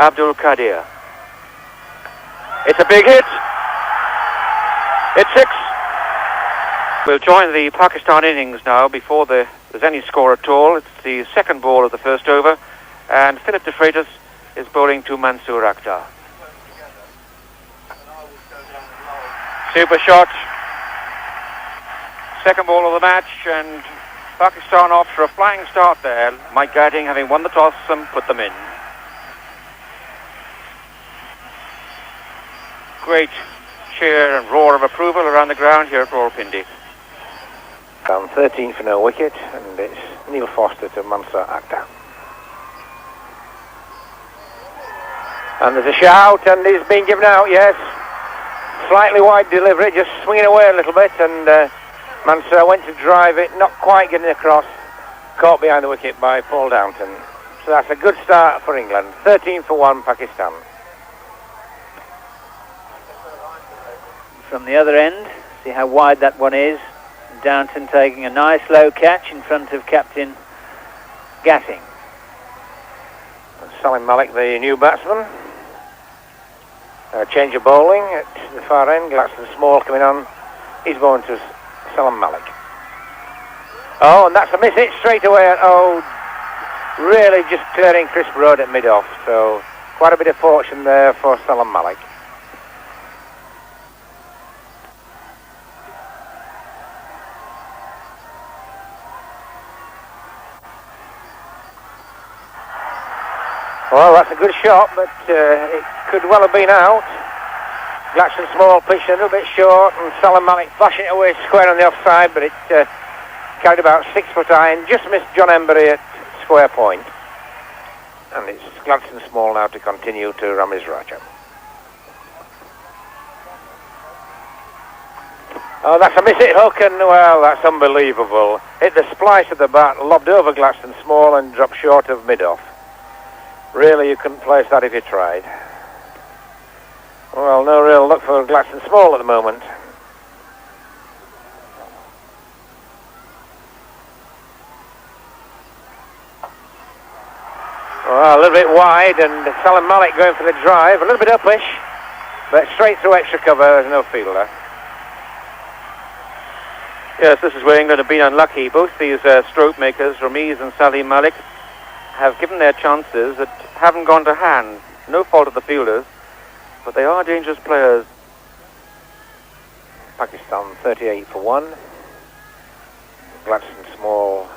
Abdul Qadir. It's a big hit. It's 6. We'll join the Pakistan innings now before there's any score at all. It's the second ball of the first over, and Philip de Freitas is bowling to Mansoor Akhtar. Super shot. Second ball of the match, and Pakistan off for a flying start there. Mike Gadding having won the toss and put them in. Great cheer and roar of approval around the ground here at Rawalpindi. 13 for no wicket, and it's Neil Foster to Mansoor Akhtar. And there's a shout, and he's been given out, yes. Slightly wide delivery, just swinging away a little bit, and Mansoor went to drive it, not quite getting across, caught behind the wicket by Paul Downton. So that's a good start for England. 13 for 1, Pakistan. From the other end, see how wide that one is. Downton taking a nice low catch in front of captain Gatting. Salim Malik, the new batsman. Change of bowling at the far end. Gladstone Small coming on. He's bowling to Salim Malik. Oh, and that's a miss hit straight away. Oh, really just clearing crisp road at mid-off. So quite a bit of fortune there for Salim Malik. Well, that's a good shot, but it could well have been out. Gladstone Small pitched a little bit short, and Salim Malik flashing it away square on the offside, but it carried about 6 foot high and just missed John Embury at square point. And it's Gladstone Small now to continue to Ramiz Raja. Oh, that's a miss-hit hook, and well, that's unbelievable. Hit the splice of the bat, lobbed over Gladstone Small and dropped short of mid-off. Really, you couldn't place that if you tried. Well, no real luck for Gladstone Small at the moment. Well, a little bit wide, and Salim Malik going for the drive. A little bit uppish, but straight through extra cover. There's no fielder. Yes, this is where England have been unlucky. Both these stroke makers, Ramiz and Salim Malik, have given their chances that haven't gone to hand. No fault of the fielders, but they are dangerous players. Pakistan 38 for 1. Gladstone Small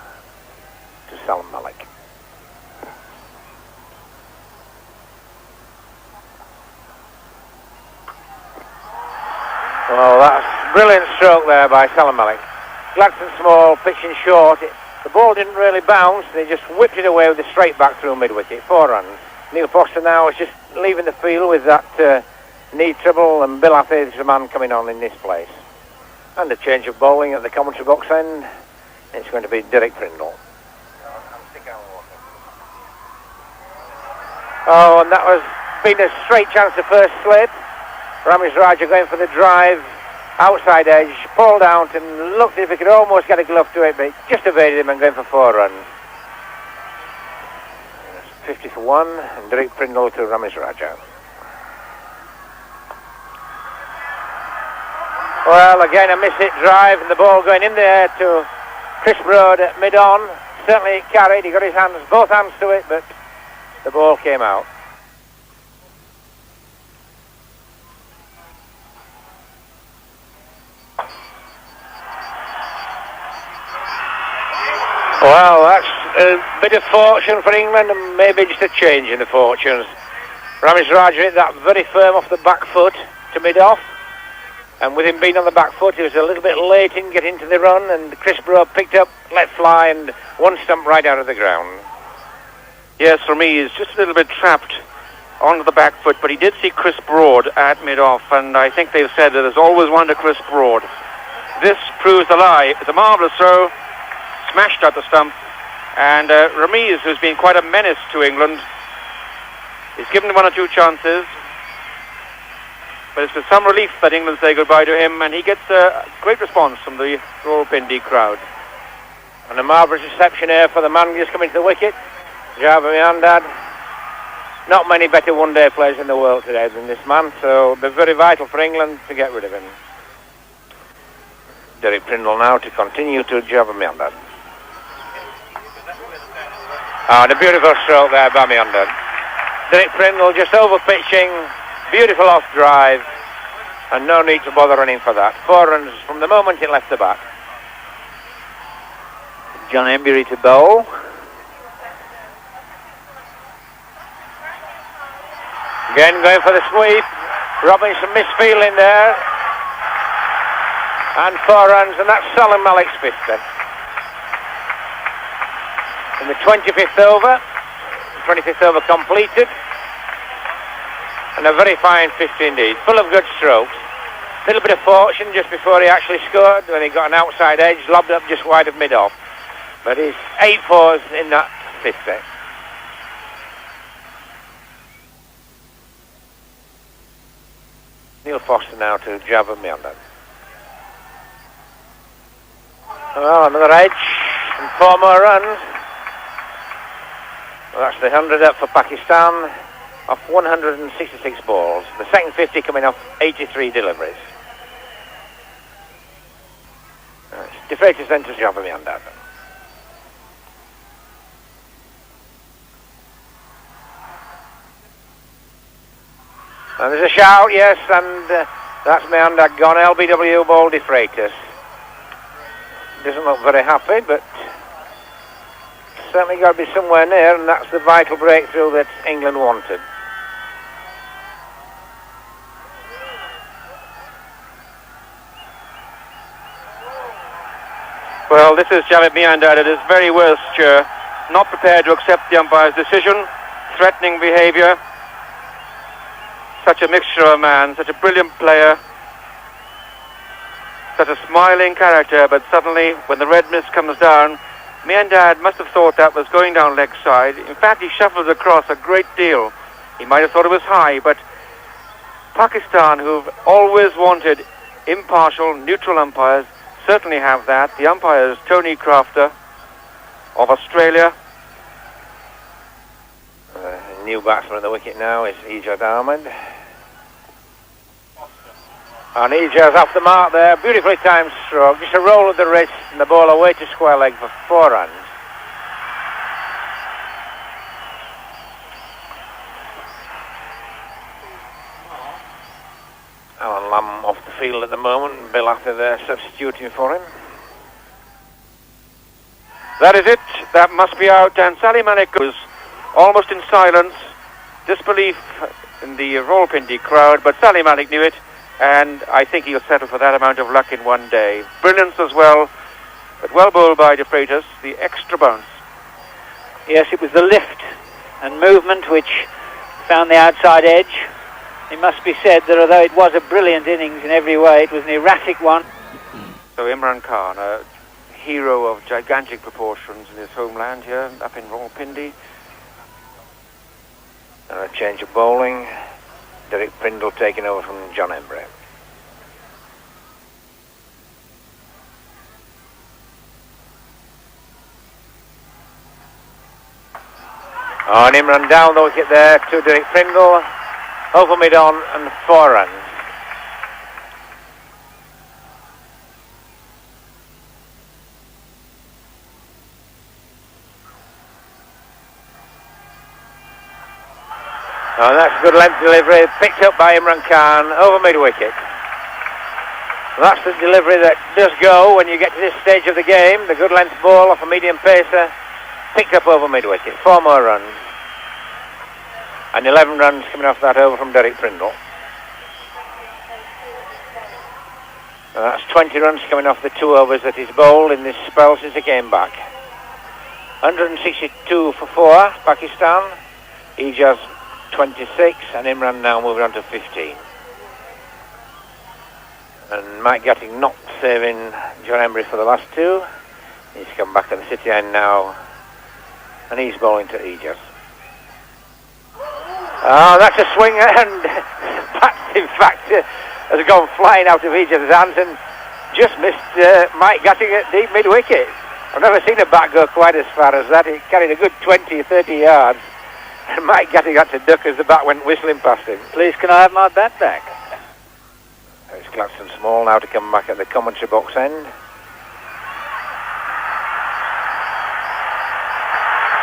to Salim Malik. Well, that's a brilliant stroke there by Salim Malik. Gladstone Small pitching short. The ball didn't really bounce, they just whipped it away with a straight back through mid-wicket. 4 runs. Neil Foster now is just leaving the field with that knee trouble, and Bill Hathey is the man coming on in this place. And a change of bowling at the commentary box end. It's going to be Derek Prindle. Oh, and that was been a straight chance to first slip. Ramiz Raja going for the drive. Outside edge, Paul Downton looked as if he could almost get a glove to it, but just evaded him and going for 4 runs. 50 for 1, and Derek Prindle to Ramiz Raja. Well, again a miss-hit drive, and the ball going in there to Chris Broad at mid-on. Certainly it carried, he got his hands, both hands to it, but the ball came out. Well, that's a bit of fortune for England, and maybe just a change in the fortunes. Ramiz Raja hit that very firm off the back foot to mid-off, and with him being on the back foot, he was a little bit late in getting to the run, and Chris Broad picked up, let fly, and one stump right out of the ground. Yes, Ramiz just a little bit trapped onto the back foot, but he did see Chris Broad at mid-off, and I think they've said that there's always one to Chris Broad. This proves the lie. It's a marvellous throw. Smashed out the stump, and Ramiz, who's been quite a menace to England, he's given 1 or 2 chances, but it's with some relief that England say goodbye to him, and he gets a great response from the Rawalpindi crowd. And a marvellous reception here for the man just coming to the wicket, Java Miandad. not many better one-day players in the world today than this man, so they're very vital for England to get rid of him. Derek Prindle now to continue to jab Miandad. And a beautiful stroke there by Miandad. Derek Prindle just over pitching, beautiful off drive, and no need to bother running for that. 4 runs from the moment it left the bat. John Embury to bowl. Again going for the sweep. Robinson misfeeling there. And 4 runs, and that's Salim Malik's 50. In the 25th over. 25th over completed. And a very fine 50 indeed. Full of good strokes. A little bit of fortune just before he actually scored, when he got an outside edge, lobbed up just wide of mid-off. But he's 8 fours in that 50. Neil Foster now to jab at Miandad. Well, another edge and 4 more runs. Well, that's the 100 up for Pakistan off 166 balls. The second 50 coming off 83 deliveries. De Freitas then to jab at Miandad. And there's a shout, yes, and that's Miandad gone. LBW ball De Freitas. Doesn't look very happy, but certainly got to be somewhere near, and that's the vital breakthrough that England wanted. Well, this is Javed Miandad at his very worst, not prepared to accept the umpire's decision, threatening behaviour. Such a mixture of a man, such a brilliant player, such a smiling character, but suddenly, when the red mist comes down, Miandad must have thought that was going down leg side. In fact, he shuffled across a great deal. He might have thought it was high, but Pakistan, who've always wanted impartial, neutral umpires, certainly have that. The umpire is Tony Crafter of Australia. New batsman at the wicket now is Ijaz Ahmed. And Ijaz off the mark there, beautifully timed stroke, just a roll of the wrist and the ball away to square leg for 4 runs. Alan Lamb off the field at the moment, Bill after they're substituting for him. That is it, that must be out, and Salim Malik was almost in silence, disbelief in the Rawalpindi crowd, but Salim Malik knew it, and I think he'll settle for that amount of luck in one day. Brilliance as well, but well bowled by De Freitas, the extra bounce. Yes, it was the lift and movement which found the outside edge. It must be said that although it was a brilliant innings in every way, it was an erratic one. So Imran Khan, a hero of gigantic proportions in his homeland here, up in Rawalpindi. And a change of bowling. Derek Prindle taking over from John Embury. Oh, and Imran down the wicket there to Derek Prindle. Over mid-on and 4 runs. Oh, that's a good length delivery, picked up by Imran Khan, over mid-wicket. That's the delivery that does go when you get to this stage of the game. The good length ball off a medium pacer, picked up over mid-wicket. 4 more runs. And 11 runs coming off that over from Derek Prindle. That's 20 runs coming off the 2 overs that he's bowled in this spell since he came back. 162 for 4, Pakistan. Ijaz 26, and Imran now moving on to 15. And Mike Gatting not saving John Embury for the last 2. He's come back at the city end now, and he's bowling to Ijaz. Oh, that's a swinger, and that, in fact, has gone flying out of Ijaz's hands and just missed Mike Gatting at deep mid-wicket. I've never seen a bat go quite as far as that. It carried a good 20, 30 yards. Mike Gatty got to duck as the bat went whistling past him. Please, can I have my bat back? It's Gladstone Small now to come back at the commentary box end.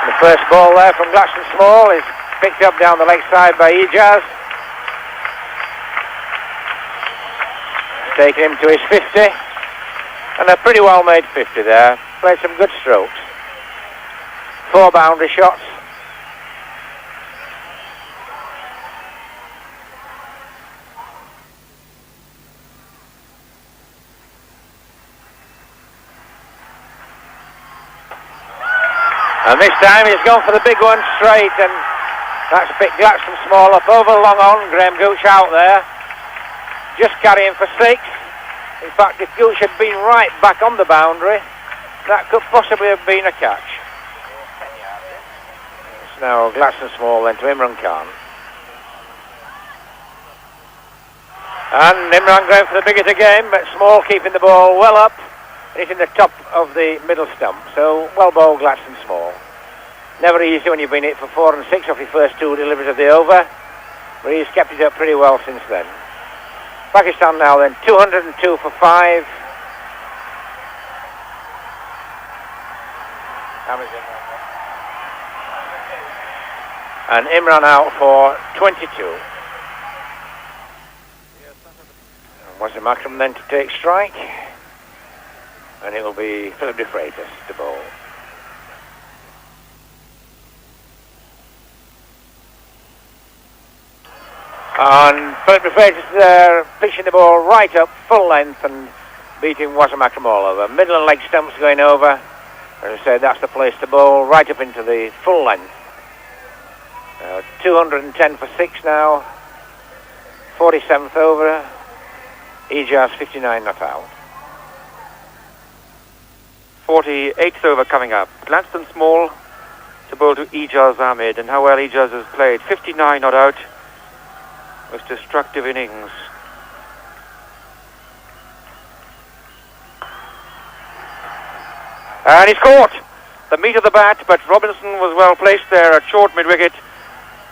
The first ball there from Gladstone Small is picked up down the leg side by Ijaz. Taking him to his 50. And a pretty well made 50 there. Played some good strokes. 4 boundary shots. And this time he's gone for the big one straight, and that's picked Gladstone Small up over long on. Graham Gooch out there. Just carrying for 6. In fact, if Gooch had been right back on the boundary, that could possibly have been a catch. It's now Gladstone Small then to Imran Khan. And Imran going for the bigot again, but Small keeping the ball well up, hitting the top of the middle stump. So, well bowled Gladstone Small. Never easy when you've been hit for 4 and 6 off your first 2 deliveries of the over, but he's kept it up pretty well since then. Pakistan now then, 202 for 5. And Imran out for 22. And Wasim Akram then to take strike. And it will be Philip de Freitas to bowl. And Philip de Freitas there, pitching the ball right up, full length, and beating Wasim Akram all over. Middle and leg stumps going over. As I said, that's the place to bowl, right up into the full length. 210 for 6 now. 47th over. Ijaz 59 not out. 48th over coming up. Gladstone Small to bowl to Ijaz Ahmed, and how well Ijaz has played. 59 not out. Most destructive innings. And he's caught the meat of the bat, but Robinson was well placed there at short mid-wicket,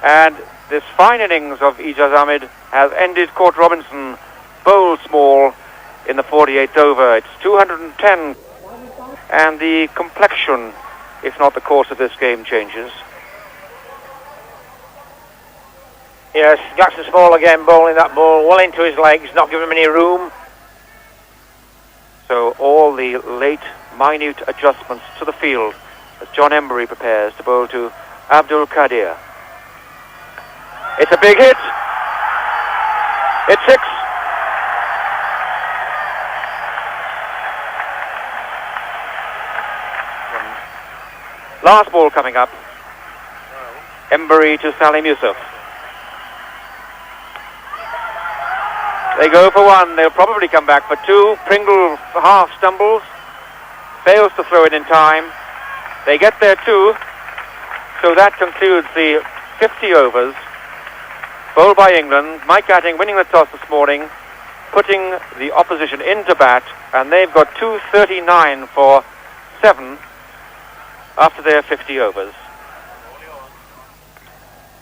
and this fine innings of Ijaz Ahmed has ended Court Robinson, bowled Small in the 48th over. It's 210, and the complexion, if not the course of this game, changes. Yes, Gladstone Small again bowling that ball well into his legs, not giving him any room. So all the late, minute adjustments to the field as John Embury prepares to bowl to Abdul Qadir. It's a big hit. It's 6. Last ball coming up. Embury to Salim Yusuf. They go for 1. They'll probably come back for 2. Pringle half stumbles. Fails to throw it in time. They get there too. So that concludes the 50 overs. Bowled by England. Mike Gatting winning the toss this morning, putting the opposition into bat, and they've got 239 for 7 after their 50 overs.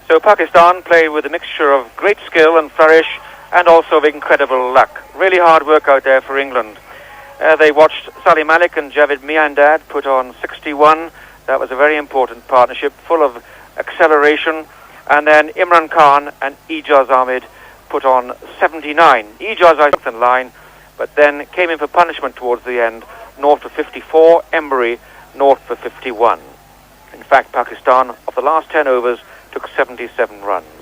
So Pakistan played with a mixture of great skill and flourish, and also of incredible luck. Really hard work out there for England. They watched Salim Malik and Javed Miandad put on 61. That was a very important partnership, full of acceleration. And then Imran Khan and Ijaz Ahmed put on 79. Ijaz I in line, but then came in for punishment towards the end, north for 54. Embury, north for 51. In fact, Pakistan, of the last 10 overs, took 77 runs.